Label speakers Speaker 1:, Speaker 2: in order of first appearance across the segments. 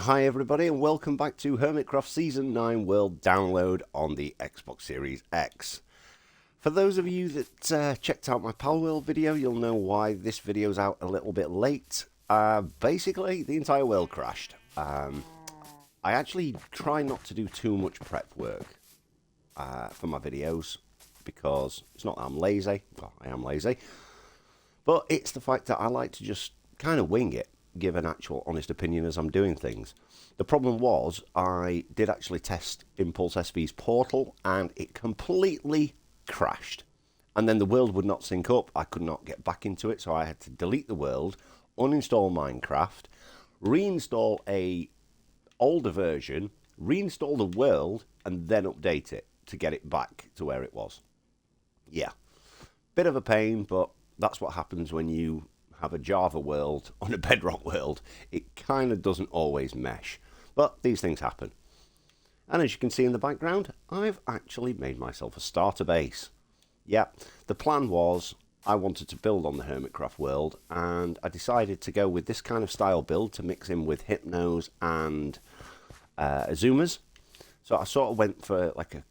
Speaker 1: Hi everybody and welcome back to Hermitcraft Season 9 World Download on the Xbox Series X. For those of you that checked out my Palworld video, you'll know why this video's out a little bit late. Basically, the entire world crashed. I actually try not to do too much prep work for my videos because it's not that I'm lazy. Well, I am lazy. But it's the fact that I like to just kind of wing it, give an actual honest opinion as I'm doing things. The problem was I did actually test ImpulseSV's portal and it completely crashed. And then the world would not sync up. I could not get back into it, so I had to delete the world, uninstall Minecraft, reinstall a older version, reinstall the world, and then update it to get it back to where it was. Yeah, bit of a pain, but that's what happens when you have a Java world on a Bedrock world. It kind of doesn't always mesh, but these things happen. And as you can see in the background, I've actually made myself a starter base. Yeah, the plan was I wanted to build on the Hermitcraft world, and I decided to go with this kind of style build to mix in with Hypnos and Azumas. So I sort of went for like a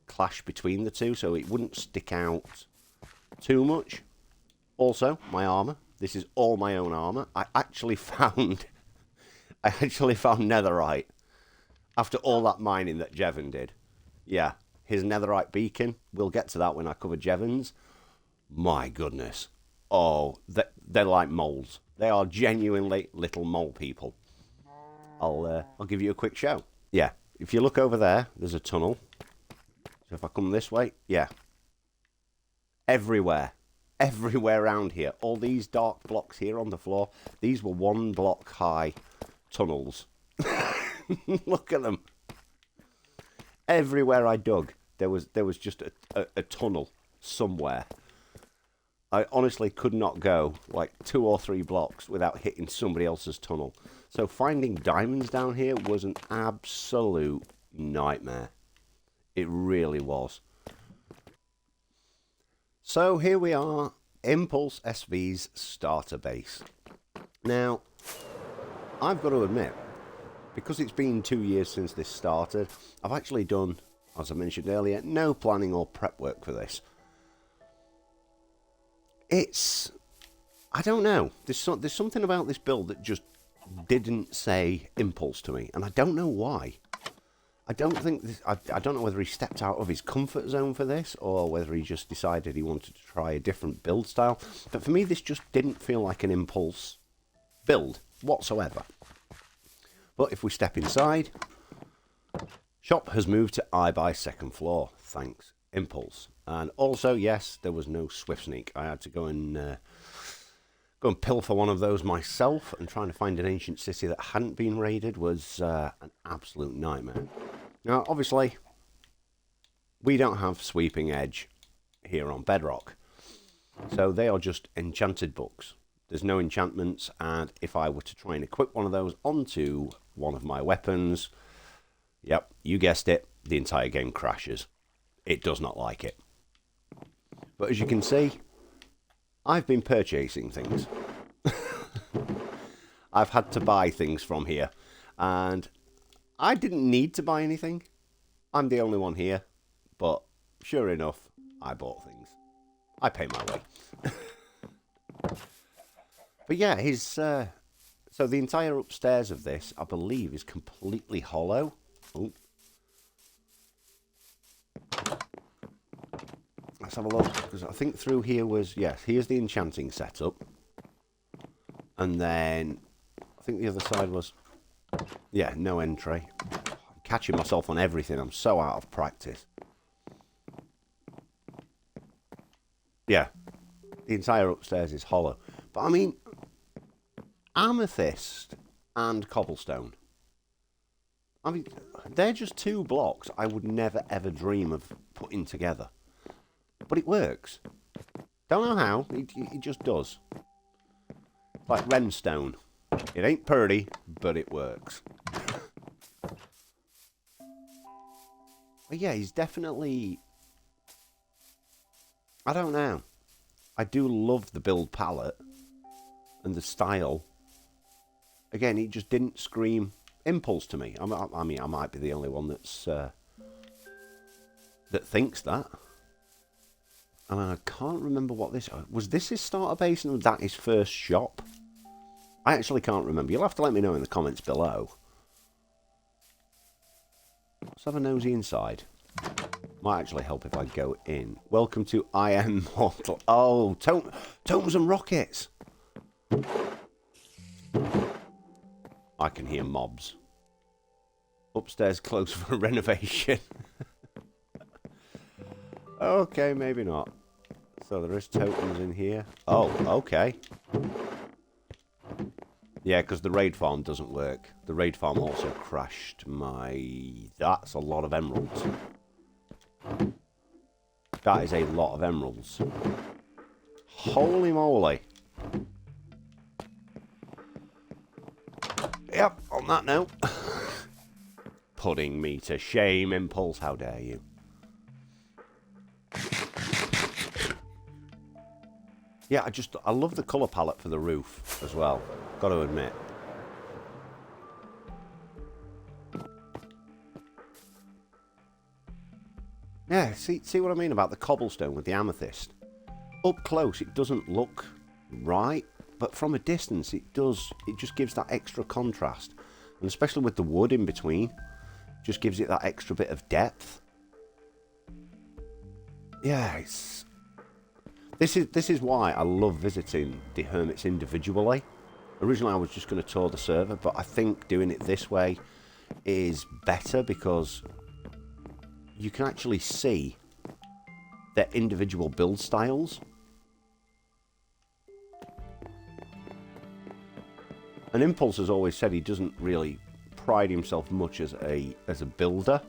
Speaker 1: clash between the two, so it wouldn't stick out too much. Also, my armor. This is all my own armor. I actually found netherite after all that mining that Jevon did. Yeah, his netherite beacon. We'll get to that when I cover Jevon's. My goodness. Oh, they're like moles. They are genuinely little mole people. I'll give you a quick show. Yeah, if you look over there, there's a tunnel. So if I come this way, yeah. Everywhere around here, all these dark blocks here on the floor, these were 1 block high tunnels. Look at them. Everywhere I dug, there was just a tunnel somewhere. I honestly could not go like 2 or 3 blocks without hitting somebody else's tunnel. So finding diamonds down here was an absolute nightmare. It really was. So here we are, ImpulseSV's starter base. Now, I've got to admit, because it's been 2 years since this started, I've actually done, as I mentioned earlier, no planning or prep work for this. I don't know, there's something about this build that just didn't say Impulse to me, and I don't know why. I don't know whether he stepped out of his comfort zone for this, or whether he just decided he wanted to try a different build style. But for me, this just didn't feel like an Impulse build whatsoever. But if we step inside, shop has moved to iBuy second floor. Thanks, Impulse. And also, yes, there was no Swift Sneak. I had to go and pilfer one of those myself, and trying to find an ancient city that hadn't been raided was an absolute nightmare. Now, obviously, we don't have Sweeping Edge here on Bedrock, so they are just enchanted books. There's no enchantments, and if I were to try and equip one of those onto one of my weapons, yep, you guessed it, the entire game crashes. It does not like it. But as you can see, I've been purchasing things. I've had to buy things from here, and I didn't need to buy anything. I'm the only one here, but sure enough, I bought things. I pay my way. But yeah, so the entire upstairs of this, I believe, is completely hollow. Oh. Let's have a look, because I think through here was, yes, here's the enchanting setup. And then, I think the other side was, yeah, no entry. I'm catching myself on everything, I'm so out of practice. Yeah, the entire upstairs is hollow. But I mean, amethyst and cobblestone. I mean, they're just 2 blocks I would never ever dream of putting together. But it works. Don't know how, it just does. Like Renstone. It ain't pretty, but it works. But yeah, he's definitely... I don't know. I do love the build palette and the style. Again, it just didn't scream impulse to me. I mean, I might be the only one that's that thinks that. And I can't remember what this was. This his starter base, and was that his first shop? I actually can't remember. You'll have to let me know in the comments below. Let's have a nosy inside. Might actually help if I go in. Welcome to I Am Mortal. Oh, tomes and rockets. I can hear mobs. Upstairs closed for renovation. Okay, maybe not. So there is totems in here. Oh, okay. Yeah, because the raid farm doesn't work. The raid farm also crashed my... That's a lot of emeralds. That is a lot of emeralds. Holy moly. Yep, on that note. Putting me to shame, Impulse. How dare you. Yeah, I love the colour palette for the roof as well. Got to admit. Yeah, see what I mean about the cobblestone with the amethyst? Up close, it doesn't look right, but from a distance, it does. It just gives that extra contrast, and especially with the wood in between, just gives it that extra bit of depth. Yeah, this is why I love visiting the hermits individually. Originally, I was just going to tour the server, but I think doing it this way is better because you can actually see their individual build styles. And Impulse has always said he doesn't really pride himself much as a builder,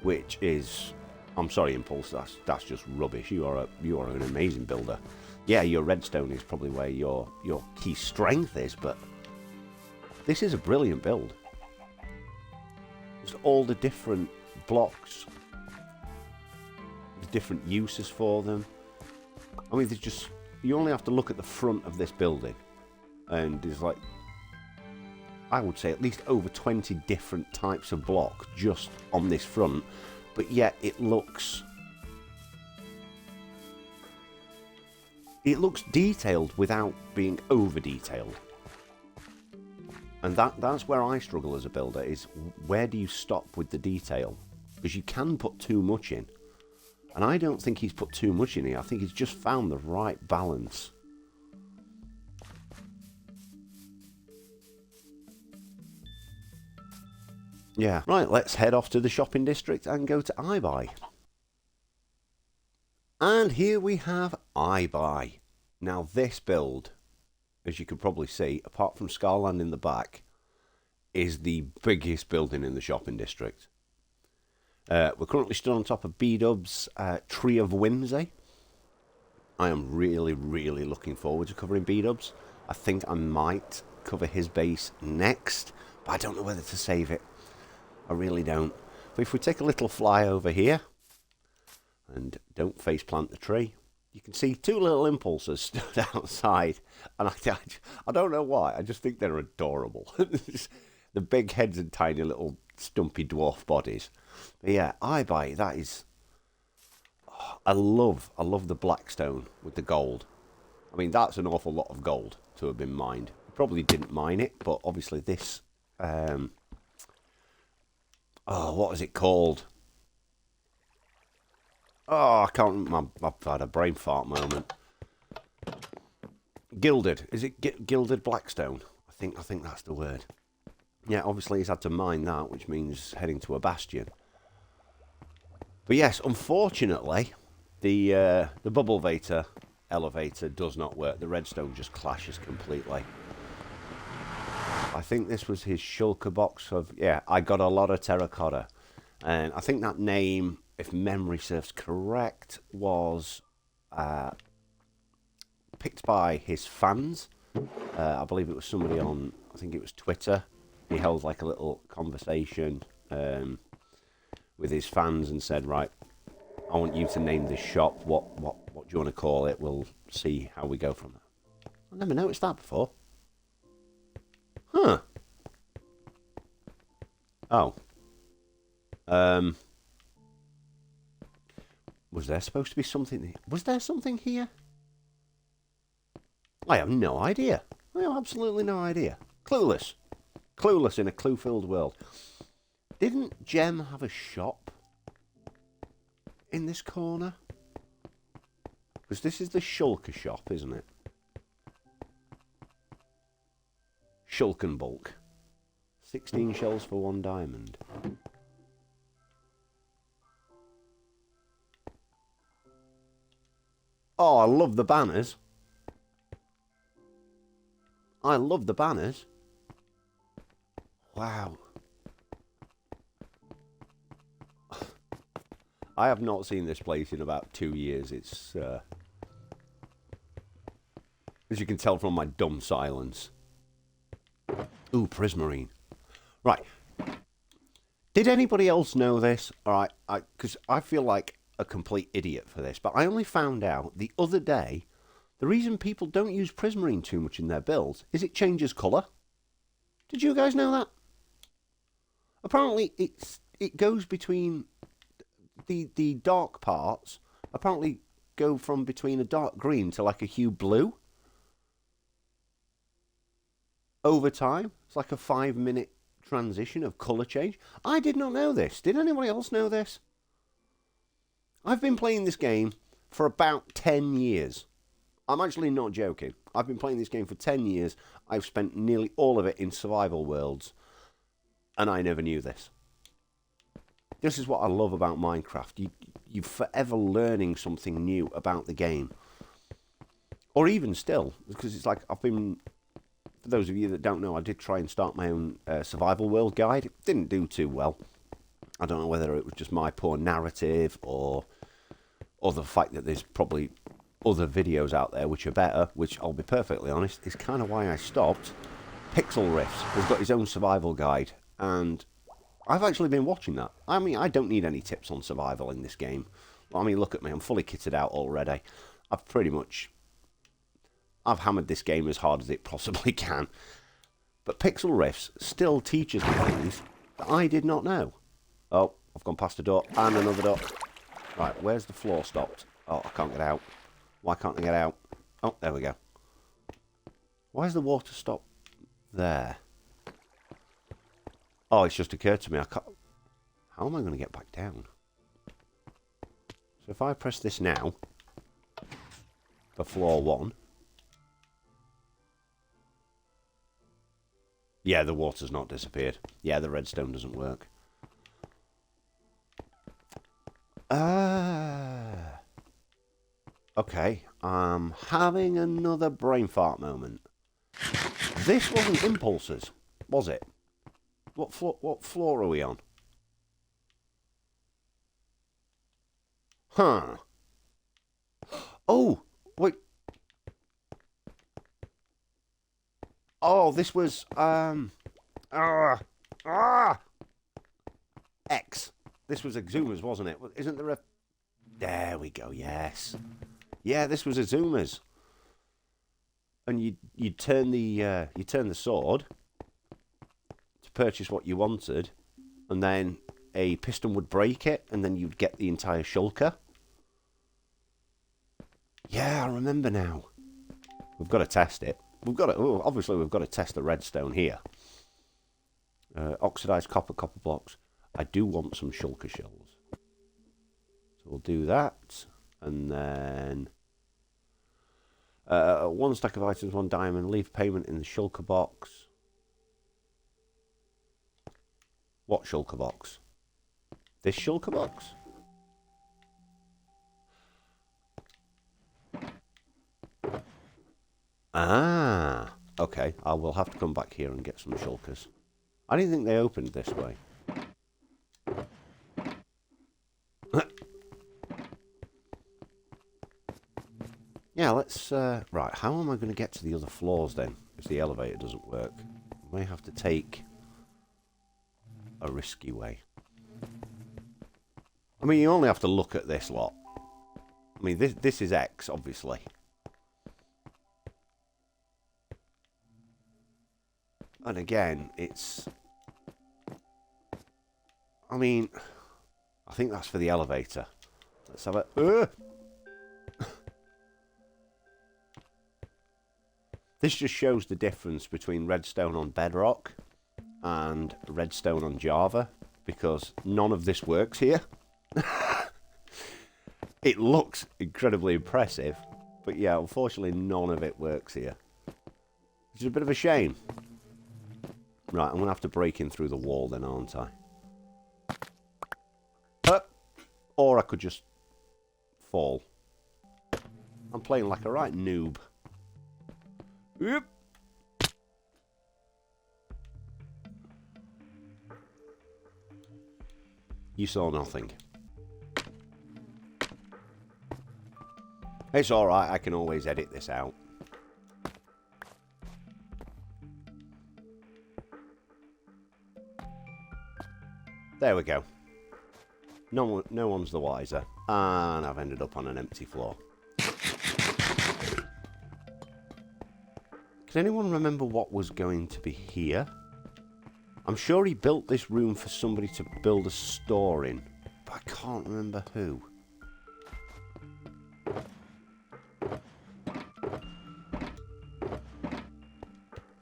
Speaker 1: which is, I'm sorry, Impulse, that's just rubbish. You are an amazing builder. Yeah, your redstone is probably where your key strength is, but this is a brilliant build. Just all the different blocks, the different uses for them. I mean, there's just, you only have to look at the front of this building, and there's like, I would say at least over 20 different types of block just on this front, but yet it looks detailed without being over detailed. And that's where I struggle as a builder, is where do you stop with the detail? Because you can put too much in. And I don't think he's put too much in here. I think he's just found the right balance. Yeah. Right, let's head off to the shopping district and go to iBuy. And here we have iBuy. Now this build, as you can probably see, apart from Scarland in the back, is the biggest building in the shopping district. We're currently still on top of B-Dub's Tree of Whimsy. I am really, really looking forward to covering B-Dub's. I think I might cover his base next, but I don't know whether to save it. I really don't. But if we take a little fly over here, and don't faceplant the tree, you can see two little impulses stood outside. And I don't know why, I just think they're adorable. The big heads and tiny little stumpy dwarf bodies. But yeah, iBuy, that is... Oh, I love the blackstone with the gold. I mean, that's an awful lot of gold to have been mined. I probably didn't mine it, but obviously this... oh, what is it called? Oh, I can't remember. I've had a brain fart moment. Gilded. Is it gilded blackstone? I think that's the word. Yeah, obviously he's had to mine that, which means heading to a bastion. But yes, unfortunately, the bubble vator elevator does not work. The redstone just clashes completely. I think this was his shulker box of... Yeah, I got a lot of terracotta. And I think that name, if memory serves correct, was picked by his fans. I believe it was somebody on, I think it was Twitter. He held like a little conversation with his fans and said, right, I want you to name this shop. What do you want to call it? We'll see how we go from there. I've never noticed that before. Huh. Oh. Was there supposed to be something... Was there something here? I have no idea. I have absolutely no idea. Clueless. Clueless in a clue-filled world. Didn't Gem have a shop in this corner? Because this is the Shulker shop, isn't it? Shulk and bulk. 16 shells for 1 diamond. Oh, I love the banners. I love the banners. Wow. I have not seen this place in about 2 years. It's, as you can tell from my dumb silence. Ooh, Prismarine. Right. Did anybody else know this? Alright, because I feel like a complete idiot for this, but I only found out the other day the reason people don't use Prismarine too much in their builds is it changes colour. Did you guys know that? Apparently it goes between the dark parts, apparently go from between a dark green to like a hue blue over time. It's like a 5-minute transition of colour change. I did not know this. Did anybody else know this? I've been playing this game for about 10 years. I'm actually not joking. I've been playing this game for 10 years. I've spent nearly all of it in survival worlds. And I never knew this. This is what I love about Minecraft. You're forever learning something new about the game. Or even still, because it's like I've been... For those of you that don't know, I did try and start my own survival world guide. It didn't do too well. I don't know whether it was just my poor narrative or the fact that there's probably other videos out there which are better, which I'll be perfectly honest, is kind of why I stopped. Pixel Riffs has got his own survival guide, and I've actually been watching that. I mean, I don't need any tips on survival in this game. I mean, look at me, I'm fully kitted out already. I've hammered this game as hard as it possibly can. But Pixel Riffs still teaches me things that I did not know. Oh, I've gone past a door and another door. Right, where's the floor stopped? Oh, I can't get out. Why can't I get out? Oh, there we go. Why is the water stopped there? Oh, it's just occurred to me. I can't... How am I going to get back down? So if I press this now, for floor 1. Yeah, the water's not disappeared. Yeah, the redstone doesn't work. Okay, I'm having another brain fart moment. This wasn't Impulses, was it? What floor are we on? Huh. Oh, wait. Oh, this was, X. This was Exhumas, wasn't it? Isn't there a... There we go, yes. Yeah, this was Exhumas. And you'd turn the sword to purchase what you wanted, and then a piston would break it, and then you'd get the entire shulker. Yeah, I remember now. We've got to test it. Obviously we've got to test the redstone here. Oxidized copper blocks. I do want some shulker shells. So we'll do that. And then... 1 stack of items, 1 diamond. Leave payment in the shulker box. What shulker box? This shulker box? Ah, okay. I will have to come back here and get some shulkers. I didn't think they opened this way. Yeah, let's... right, how am I going to get to the other floors then? If the elevator doesn't work. I may have to take a risky way. I mean, you only have to look at this lot. I mean, this is X, obviously. And again, it's... I mean, I think that's for the elevator. Let's have it. This just shows the difference between redstone on Bedrock and redstone on Java, because none of this works here. It looks incredibly impressive, but yeah, unfortunately none of it works here. Which is a bit of a shame. Right, I'm going to have to break in through the wall then, aren't I? Or I could just fall. I'm playing like a right noob. Yep. You saw nothing. It's alright, I can always edit this out. There we go. No one's the wiser. And I've ended up on an empty floor. Can anyone remember what was going to be here? I'm sure he built this room for somebody to build a store in, but I can't remember who.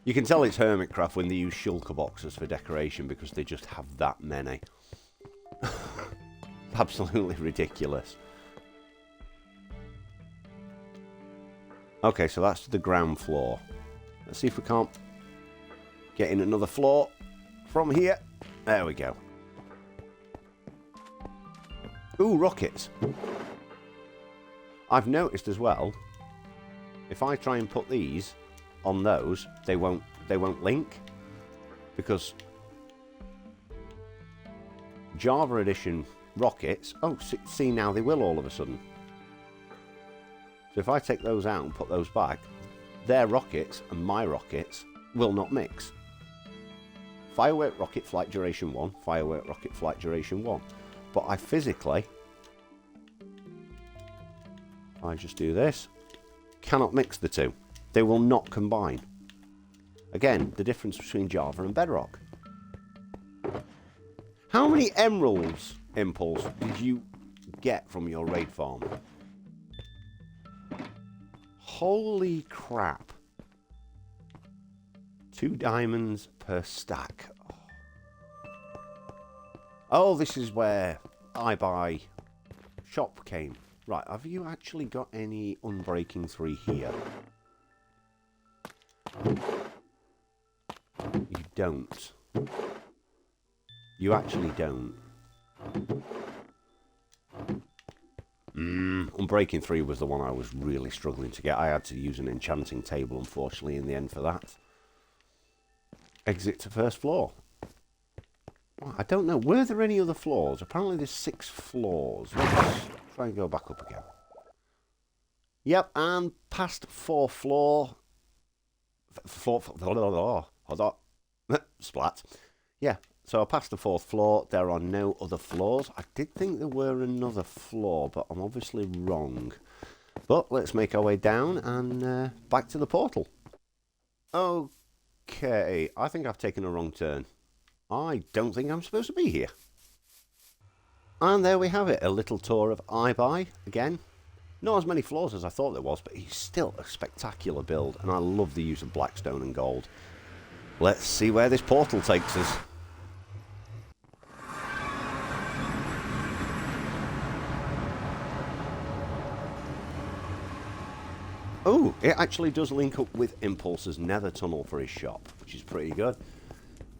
Speaker 1: You can tell it's Hermitcraft when they use shulker boxes for decoration because they just have that many. Absolutely ridiculous. Okay, so that's the ground floor. Let's see if we can't get in another floor from here. There we go. Ooh, rockets. I've noticed as well, if I try and put these on those, they won't link, because Java Edition rockets, oh, see now they will all of a sudden. So if I take those out and put those back, their rockets and my rockets will not mix. Firework rocket flight duration 1, firework rocket flight duration 1. But I physically, I just do this, cannot mix the two. They will not combine. Again, the difference between Java and Bedrock. How many emeralds, Impulse, did you get from your raid farm? Holy crap. 2 diamonds per stack. Oh, this is where I buy shop came. Right, have you actually got any Unbreaking 3 here? You don't. You actually don't. Unbreaking 3 was the one I was really struggling to get. I had to use an enchanting table, unfortunately, in the end for that. Exit to first floor. Oh, I don't know. Were there any other floors? Apparently there's 6 floors. Let's try and go back up again. Yep, and past 4th floor. Splat. Yeah, so past the 4th floor, there are no other floors. I did think there were another floor, but I'm obviously wrong. But let's make our way down and back to the portal. Okay, I think I've taken a wrong turn. I don't think I'm supposed to be here. And there we have it, a little tour of iBuy again. Not as many floors as I thought there was, but he's still a spectacular build, and I love the use of blackstone and gold. Let's see where this portal takes us. Oh, it actually does link up with Impulse's nether tunnel for his shop, which is pretty good.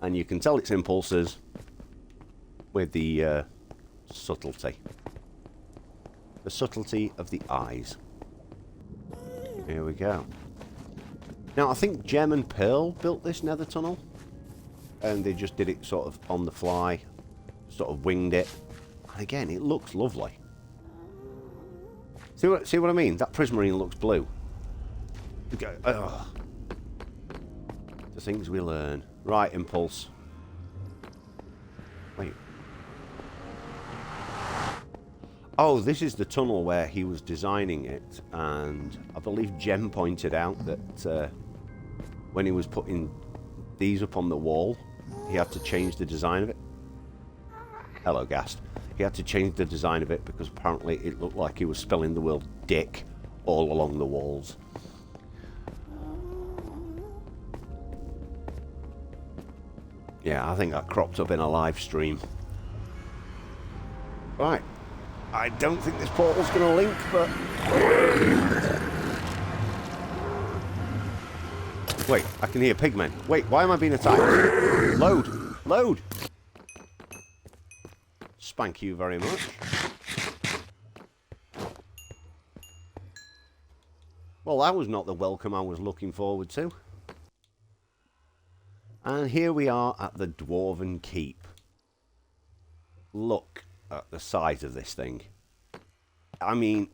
Speaker 1: And you can tell it's Impulse's with the subtlety. The subtlety of the eyes. Here we go. Now, I think Gem and Pearl built this nether tunnel. And they just did it sort of on the fly. Sort of winged it. And again, it looks lovely. See what I mean? That prismarine looks blue. Okay. The things we learn. Right, Impulse. Wait. Oh, this is the tunnel where he was designing it, and I believe Jem pointed out that when he was putting these up on the wall, he had to change the design of it. Hello, Gast. He had to change the design of it because apparently it looked like he was spelling the word dick all along the walls. Yeah, I think that cropped up in a live stream. Right. I don't think this portal's going to link, but... Wait, I can hear pigmen. Wait, why am I being attacked? Load! Load! Spank you very much. Well, that was not the welcome I was looking forward to. And here we are at the Dwarven Keep. Look at the size of this thing. I mean,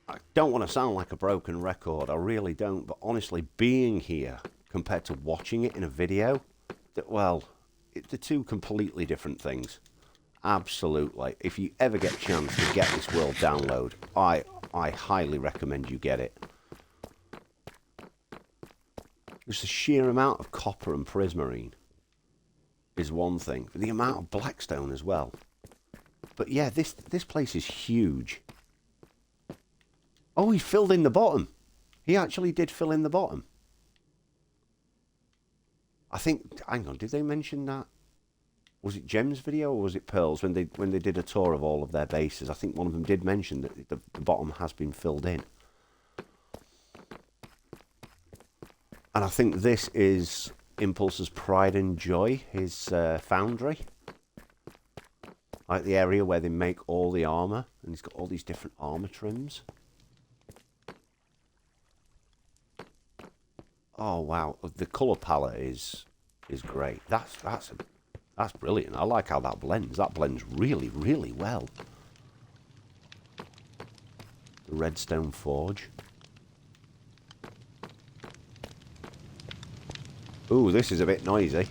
Speaker 1: I don't want to sound like a broken record, I really don't, but honestly, being here compared to watching it in a video, well, they're two completely different things. Absolutely. If you ever get a chance to get this world download, I highly recommend you get it. Just the sheer amount of copper and prismarine is one thing, but the amount of blackstone as well. But yeah, this place is huge. Oh, he filled in the bottom. He actually did fill in the bottom. I think, hang on, did they mention that? Was it Gem's video or was it Pearl's when they did a tour of all of their bases? I think one of them did mention that the bottom has been filled in. And I think this is Impulse's pride and joy, his foundry. Like the area where they make all the armour. And he's got all these different armour trims. Oh wow, the colour palette is great. That's brilliant. I like how that blends. That blends really, really well. The Redstone Forge. Ooh, this is a bit noisy.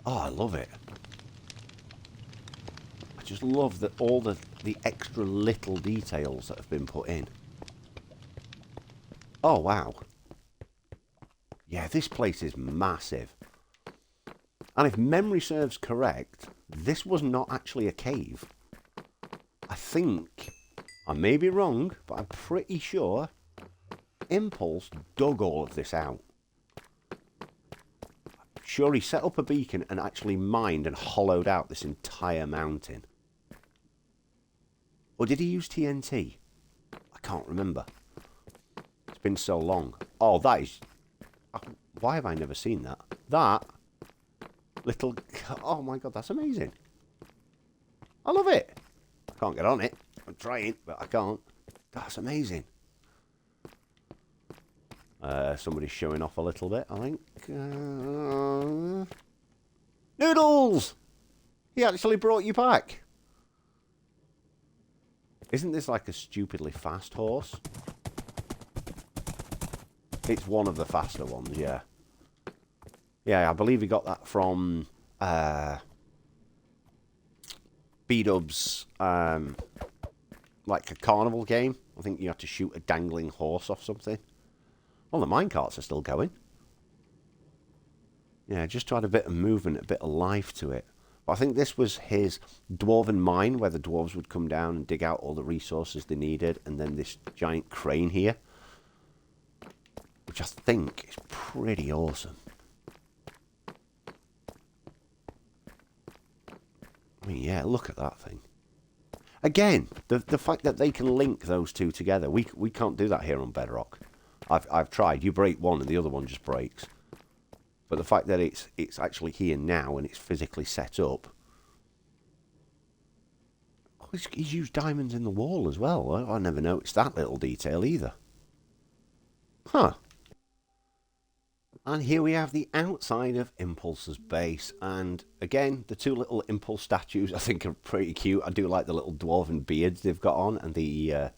Speaker 1: Oh, I love it. I just love that all the extra little details that have been put in. Oh, wow. Yeah, this place is massive. And if memory serves correct, this was not actually a cave. I think, I may be wrong, but I'm pretty sure Impulse dug all of this out. I'm sure he set up a beacon and actually mined and hollowed out this entire mountain. Or did he use TNT? I can't remember. It's been so long. Oh, that is... Why have I never seen that? That little... Oh my god, that's amazing. I love it. I can't get on it. I'm trying, but I can't. That's amazing. Somebody's showing off a little bit, I think. Noodles! He actually brought you back. Isn't this like a stupidly fast horse? It's one of the faster ones, yeah. Yeah, I believe he got that from B-Dub's, like a carnival game. I think you have to shoot a dangling horse off something. Well, the minecarts are still going. Yeah, just to add a bit of movement, a bit of life to it. But I think this was his dwarven mine, where the dwarves would come down and dig out all the resources they needed, and then this giant crane here, which I think is pretty awesome. I mean, yeah, look at that thing. Again, the fact that they can link those two together, we can't do that here on Bedrock. I've tried. You break one and the other one just breaks. But the fact that it's actually here now and it's physically set up. Oh, he's used diamonds in the wall as well. I never noticed that little detail either. Huh. And here we have the outside of Impulse's base. And again, the two little Impulse statues I think are pretty cute. I do like the little dwarven beards they've got on and the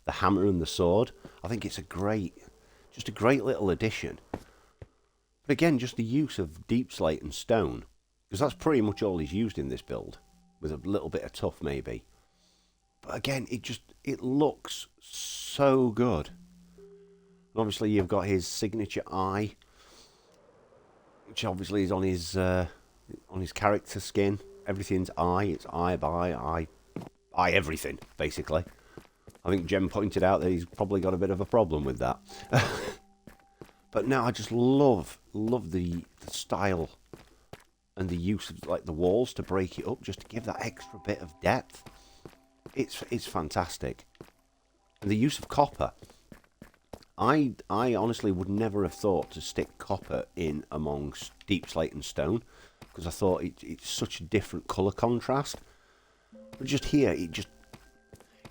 Speaker 1: hammer and the sword. I think it's just a great little addition. But again, just the use of deep slate and stone, because that's pretty much all he's used in this build, with a little bit of tuff maybe. But again, it looks so good. And obviously you've got his signature eye. which obviously is on his character skin. Everything's eye. It's eye by eye everything, basically. I think Jem pointed out that he's probably got a bit of a problem with that. But no, I just love the style and the use of like the walls to break it up, just to give that extra bit of depth. It's fantastic. And the use of copper. I honestly would never have thought to stick copper in amongst deep slate and stone, because I thought it's such a different colour contrast. But just here,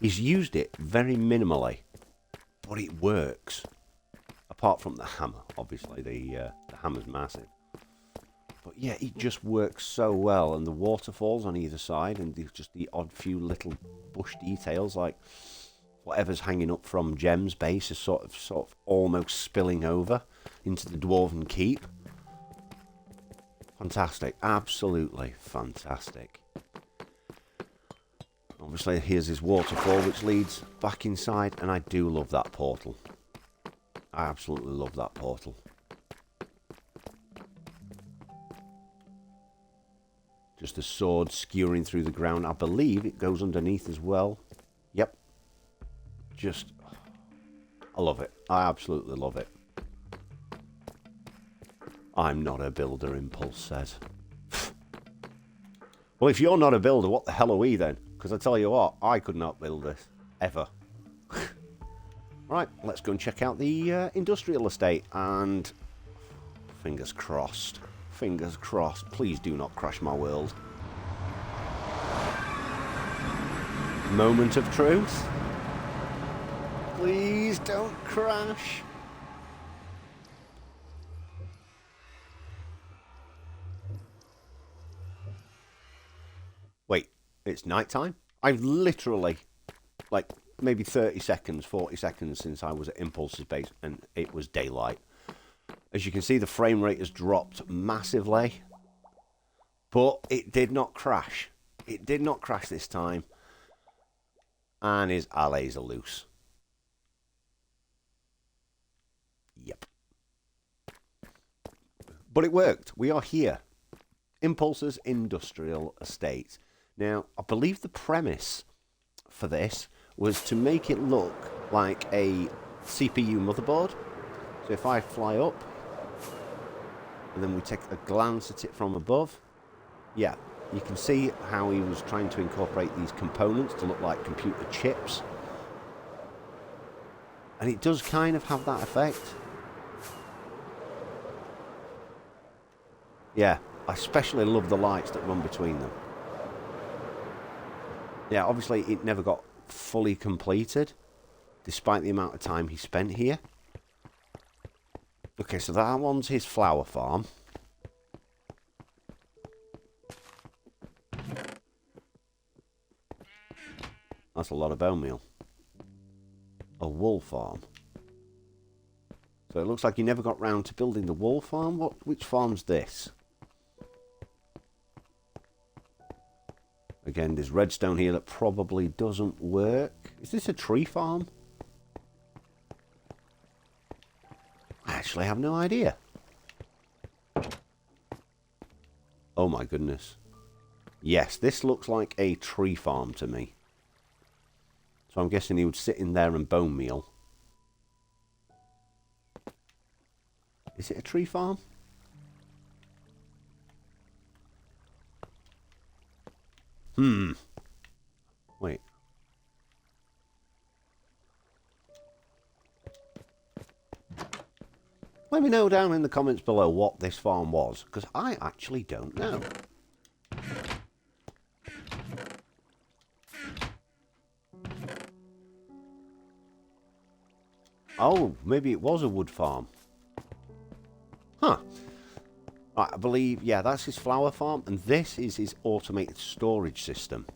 Speaker 1: he's used it very minimally, but it works. Apart from the hammer, obviously, the hammer's massive. But yeah, it just works so well, and the waterfalls on either side, and just the odd few little bush details, like whatever's hanging up from Jem's base is sort of almost spilling over into the Dwarven Keep. Fantastic, absolutely fantastic. Obviously, here's his waterfall, which leads back inside, and I do love that portal. I absolutely love that portal. Just the sword skewering through the ground. I believe it goes underneath as well. Yep. Just, I love it. I absolutely love it. I'm not a builder, Impulse says. Well, if you're not a builder, what the hell are we then? Because I tell you what, I could not build this. Ever. Right, let's go and check out the industrial estate. And fingers crossed. Fingers crossed. Please do not crash my world. Moment of truth. Please don't crash. Wait, it's nighttime? I've literally, like, maybe 30 seconds, 40 seconds since I was at Impulse's base, and it was daylight. As you can see, the frame rate has dropped massively, but it did not crash. It did not crash this time, and his allies are loose. Yep. But it worked. We are here. Impulse's industrial estate. Now, I believe the premise for this was to make it look like a CPU motherboard. So if I fly up, and then we take a glance at it from above, yeah, you can see how he was trying to incorporate these components to look like computer chips. And it does kind of have that effect. Yeah, I especially love the lights that run between them. Yeah, obviously it never got fully completed, despite the amount of time he spent here. Okay, so that one's his flower farm. That's a lot of bone meal. A wool farm. So it looks like he never got round to building the wool farm. Which farm's this? Again, there's redstone here that probably doesn't work. Is this a tree farm? I actually have no idea. Oh my goodness. Yes, this looks like a tree farm to me. So I'm guessing he would sit in there and bone meal. Is it a tree farm? Wait. Let me know down in the comments below what this farm was, because I actually don't know. Oh, maybe it was a wood farm. Huh. Right, I believe, yeah, that's his flower farm, and this is his automated storage system.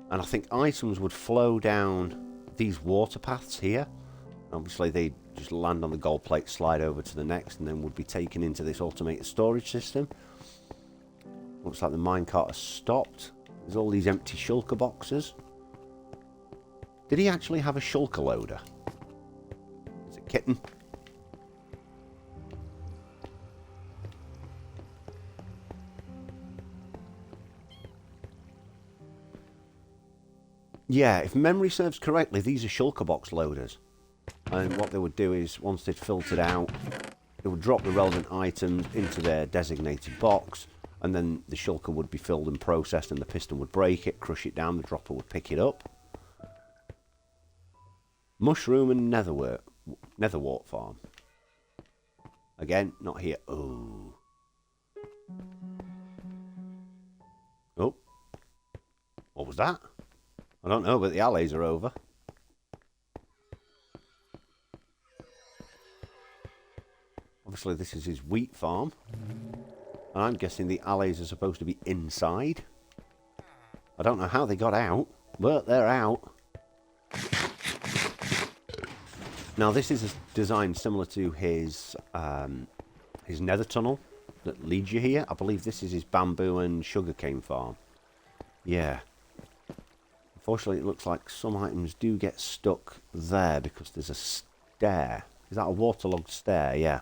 Speaker 1: And I think items would flow down these water paths here. Obviously, they just land on the gold plate, slide over to the next, and then would be taken into this automated storage system. Looks like the minecart has stopped. There's all these empty shulker boxes. Did he actually have a shulker loader? Is it kitten? Yeah, if memory serves correctly, these are shulker box loaders. And what they would do is, once they'd filtered out, they would drop the relevant items into their designated box, and then the shulker would be filled and processed, and the piston would break it, crush it down, the dropper would pick it up. Mushroom and netherwort farm. Again, not here. Oh. Oh. What was that? I don't know, but the allays are over. Obviously, this is his wheat farm. And I'm guessing the allays are supposed to be inside. I don't know how they got out, but they're out. Now, this is a design similar to his nether tunnel that leads you here. I believe this is his bamboo and sugarcane farm. Yeah. Unfortunately, it looks like some items do get stuck there because there's a stair. Is that a waterlogged stair? Yeah.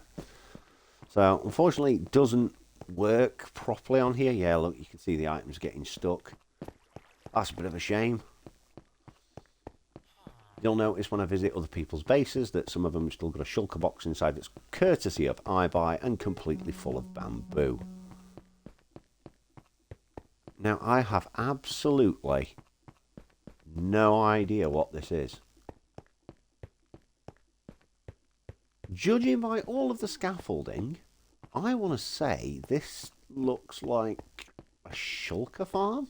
Speaker 1: So, unfortunately, it doesn't work properly on here. Yeah, look, you can see the items getting stuck. That's a bit of a shame. You'll notice when I visit other people's bases that some of them have still got a shulker box inside that's courtesy of iBuy and completely full of bamboo. Now, I have absolutely no idea what this is. Judging by all of the scaffolding, I want to say this looks like a shulker farm.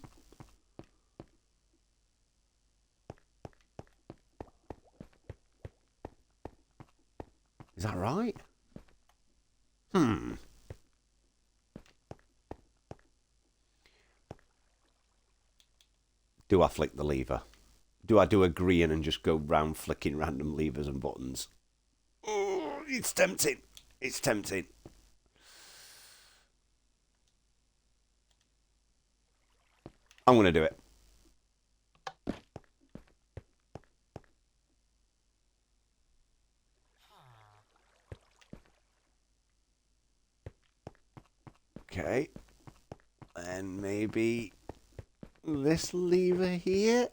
Speaker 1: Is that right? Do I flick the lever? Do I do a green and just go round flicking random levers and buttons? Oh, it's tempting. It's tempting. I'm going to do it. Okay. And maybe this lever here.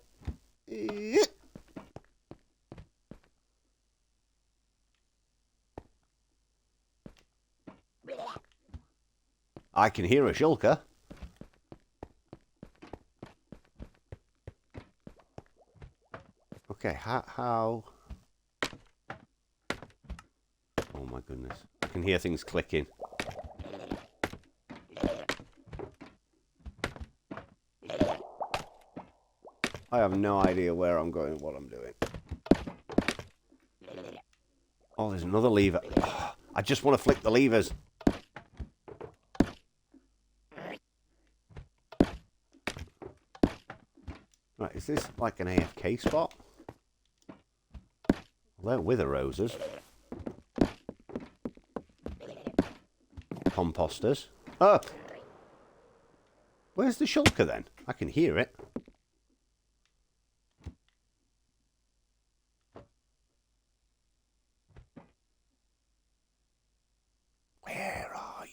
Speaker 1: I can hear a shulker. Okay, how? Oh my goodness. I can hear things clicking. I have no idea where I'm going, what I'm doing. Oh, there's another lever. Oh, I just want to flick the levers. Right, is this like an AFK spot? Well, they're wither roses. Composters. Oh! Where's the shulker then? I can hear it. Where are you?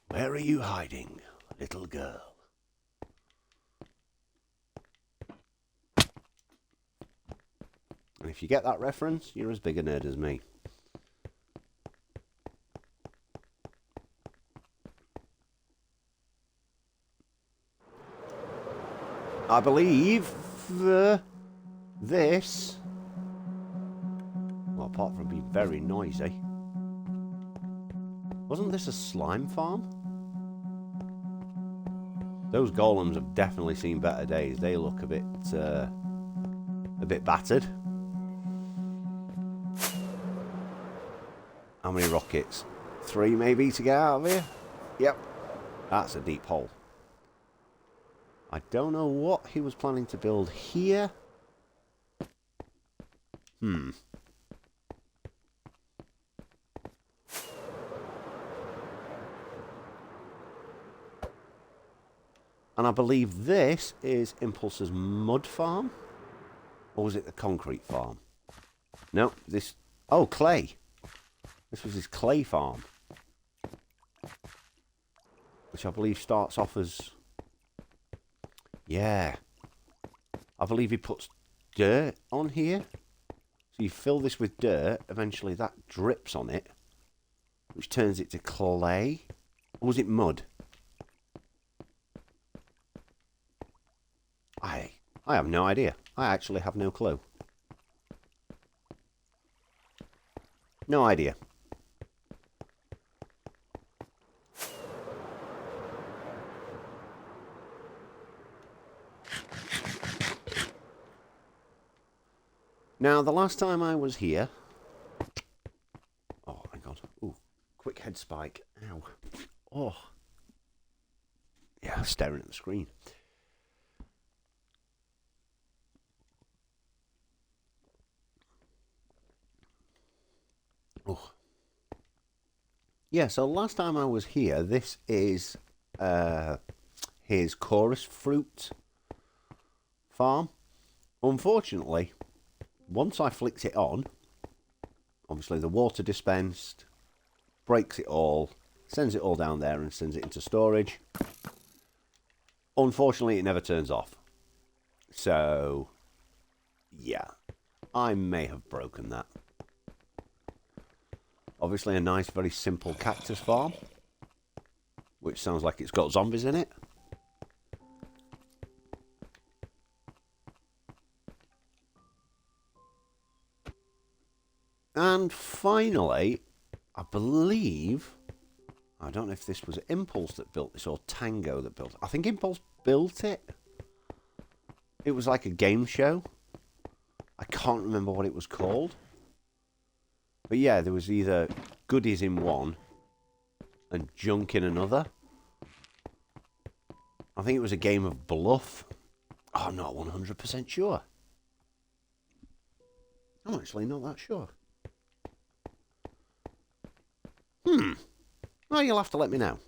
Speaker 1: Where are you hiding, little girl? And if you get that reference, you're as big a nerd as me. I believe this, well, apart from being very noisy, wasn't this a slime farm? Those golems have definitely seen better days. They look a bit battered. How many rockets? 3 maybe to get out of here? Yep. That's a deep hole. I don't know what he was planning to build here. And I believe this is Impulse's mud farm. Or was it the concrete farm? No, this... Oh, clay. This was his clay farm. Which I believe starts off as Yeah. I believe he puts dirt on here. So you fill this with dirt, eventually that drips on it, which turns it to clay. Or was it mud? I have no idea. I actually have no clue. No idea. Now, the last time I was here... Oh, my God. Ooh, quick head spike. Ow. Oh. Yeah, staring at the screen. Oh. Yeah, so last time I was here, this is his chorus fruit farm. Unfortunately, once I flicked it on, obviously the water dispensed, breaks it all, sends it all down there and sends it into storage. Unfortunately, it never turns off. So, yeah, I may have broken that. Obviously a nice, very simple cactus farm, which sounds like it's got zombies in it. And finally, I believe, I don't know if this was Impulse that built this or Tango that built it. I think Impulse built it. It was like a game show. I can't remember what it was called. But yeah, there was either goodies in one and junk in another. I think it was a game of bluff. Oh, I'm not 100% sure. I'm actually not that sure. Well, you'll have to let me know.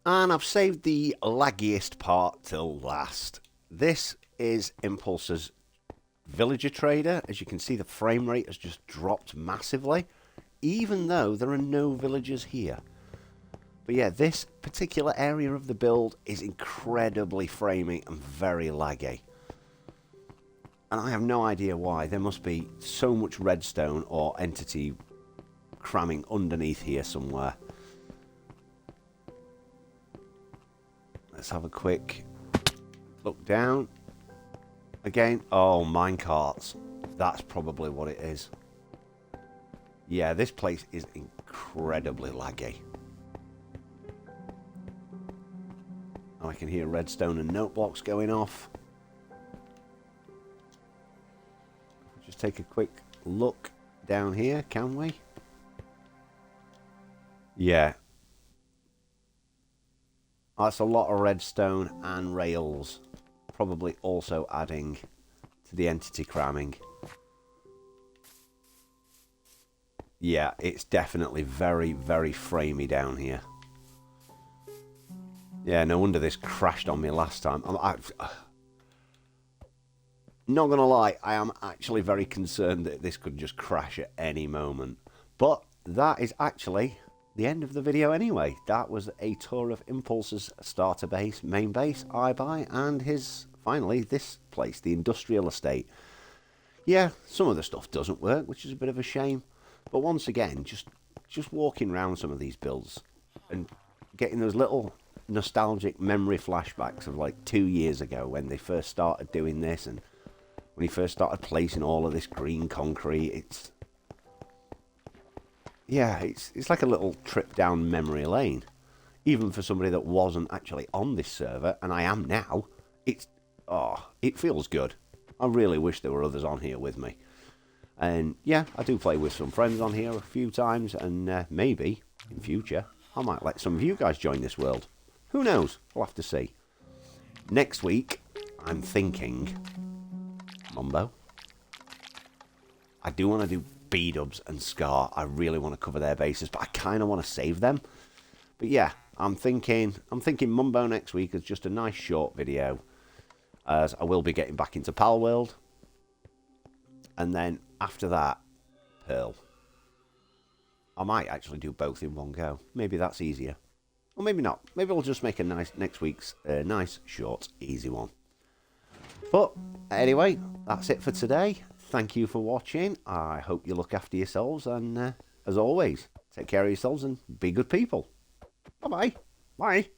Speaker 1: And I've saved the laggiest part till last. This is Impulse's villager trader. As you can see, the frame rate has just dropped massively, even though there are no villagers here. But yeah, this particular area of the build is incredibly framey and very laggy. And I have no idea why. There must be so much redstone or entity cramming underneath here somewhere. Let's have a quick look down. Again, oh, minecarts. That's probably what it is. Yeah, this place is incredibly laggy. Oh, I can hear redstone and note blocks going off. Just take a quick look down here, can we? Yeah. That's a lot of redstone and rails. Probably also adding to the entity cramming. Yeah, it's definitely very, very framey down here. Yeah, no wonder this crashed on me last time. Not gonna lie, I am actually very concerned that this could just crash at any moment. But that is actually the end of the video anyway. That was a tour of Impulse's starter base, main base, iBuy, and his, finally, this place, the industrial estate. Yeah, some of the stuff doesn't work, which is a bit of a shame. But once again, just walking around some of these builds and getting those little nostalgic memory flashbacks of like 2 years ago when they first started doing this and when he first started placing all of this green concrete. It's like a little trip down memory lane. Even for somebody that wasn't actually on this server, and I am now, it feels good. I really wish there were others on here with me. And yeah, I do play with some friends on here a few times, and maybe, in future, I might let some of you guys join this world. Who knows? We'll have to see. Next week, I'm thinking... Mumbo? I do want to do B-dubs and Scar. I really want to cover their bases, but I kind of want to save them. But yeah, I'm thinking Mumbo next week as just a nice short video, as I will be getting back into Pal World. And then after that, Pearl. I might actually do both in one go. Maybe that's easier. Or maybe not. Maybe I'll just make a nice next week's nice, short, easy one. But anyway, that's it for today. Thank you for watching. I hope you look after yourselves. And as always, take care of yourselves and be good people. Bye-bye. Bye.